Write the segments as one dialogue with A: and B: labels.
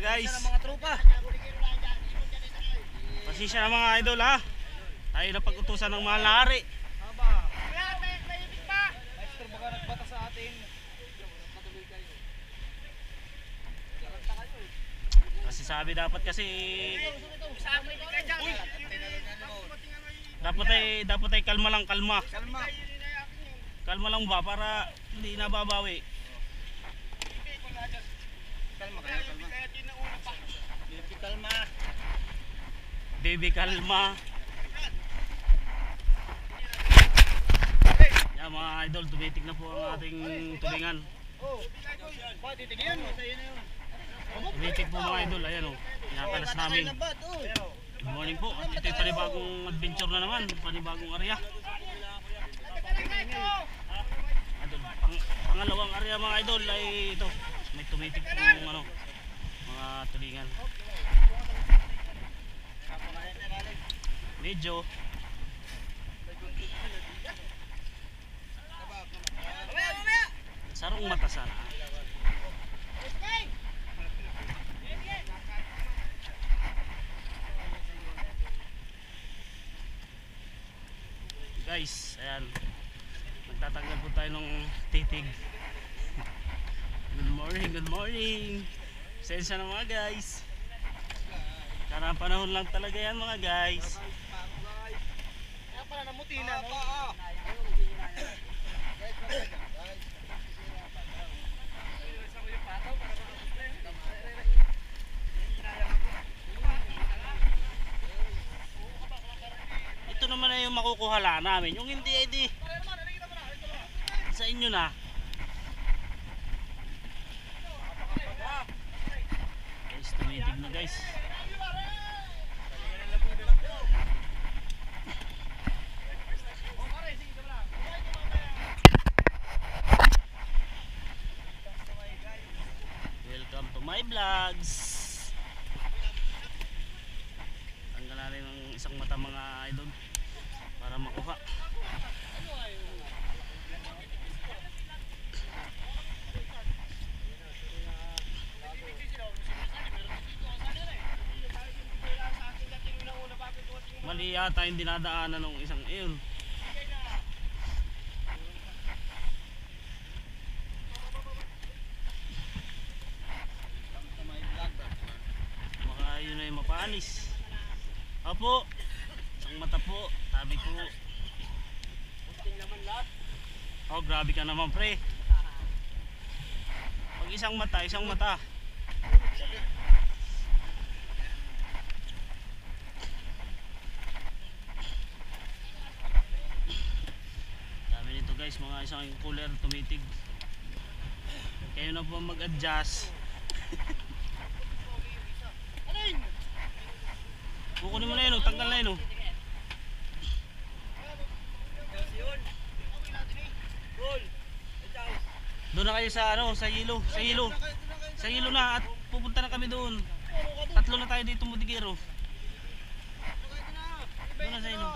A: guys.
B: Mga tropa.
A: Pasisya na mga idol ha. Tayo na pag-utusan ng mahal na hari.
B: Haba. Maestro baka nagbata sa atin.
A: Kasi sabi dapat kasi dapat ay kalma lang, kalma. Kalma lang ba para hindi nababawi.
B: Kalma kaya, kalma. Baby, kalma.
A: Baby, kalma. Yan mga idol, tumitik na po ang ating tubingan.
B: Bakit titigyan mo? Sa'yo na yun.
A: Tumitik po mga idol, ayan o. Pinakalas namin. Good morning po. At ito'y panibagong adventure na naman. Panibagong area. Idol, pangalawang area mga idol ay ito. May tumitik po yung ano, mga tulingan. Medyo sarong mata sana. Guys, ayan. Magtatanggal po tayo ng titig. Good morning, good morning. Sensya na mga guys. Karang panahon lang talaga yan mga guys.
B: Kaya pala namuti na, no?
A: Ito naman na yung makukuhala namin. Yung hindi ay di sa inyo na. Guys, tumitig na guys. Welcome to my vlogs. Tanggal natin ng isang mata mga idol para makuha. Mali yata yung dinadaanan ng isang iyon. Baka yun ay mapaalis. Opo, isang mata po, tabi ko. Oh, grabe ka naman pre. Pag isang mata, isang mata. Dami nito guys, mga isang cooler tumitig. Kayo na po mag-adjust. Kukunin mo na yun, tanggal na yun. Doon na kayo sa ano, sa hilo, sa hilo. Sa hilo na at pupunta na kami doon. Tatlo na tayo dito Mudigero. Doon na sa hilo.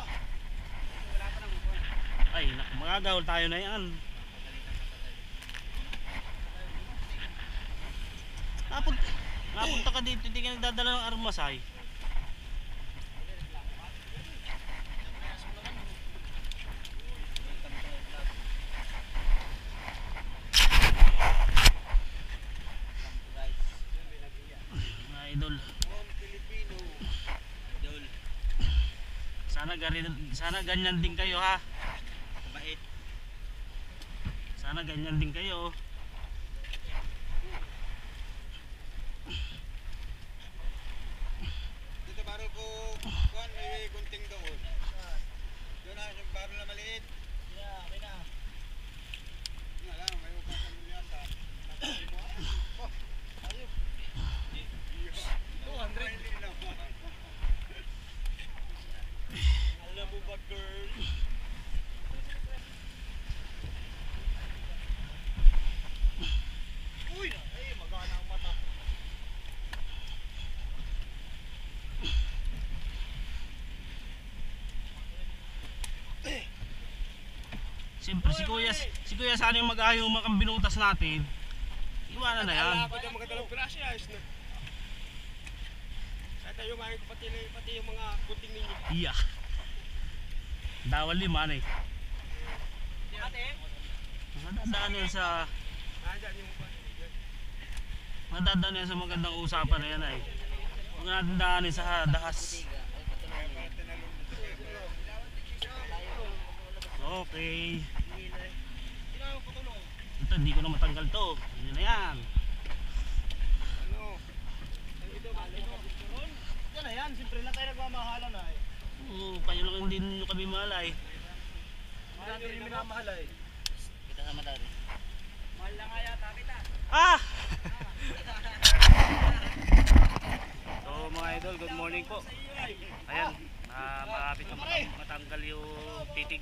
A: Ay, magagawal tayo na yan. Napunta ka dito, hindi ka nagdadala ng armasay. Idol. Sana ganyan din kayo ha. Mabait. Sana ganyan din kayo.
B: Dito baro ko kuan may gunting doon. Doon na yung baro na maliit. Yeah, okay na. Nga lang, may upasan mo yata. Oh, ayun. 200 din lang. Alam mo ba girl? Uy, ay magana ang mata.
A: Siyempre si Kuya sana yung mag-ayaw makang binutas natin. Iwanan na yan.
B: Ako dyan magadalang pirasya, ayos na. Kayo pati yung mga gunting ninyo.
A: Iya. Dawal 5 na eh.
B: Ate?
A: Madadaan yan sa...
B: Nandiyan yung
A: Madadaan yan sa magandang usapan na yan ay. Huwag natin daanin sa dahas. Okay. Ito, hindi ko na matanggal to. Yun na yan.
B: Yan na yan, siyempre lang tayo nagmamahalan na eh.
A: Oo, kayo lang hindi nyo kami malay.
B: Mahal natin yung minamahal eh.
C: Kita sama tadi.
B: Mahal na nga yata kita.
A: Ah! So mga idol, good morning po. Ayan, malapit na matanggal yung titig.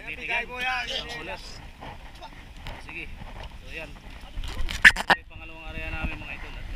B: Bigay mo yan.
A: Ulas. Sige. So yan. Ito yung pangalawang area namin mga idol. At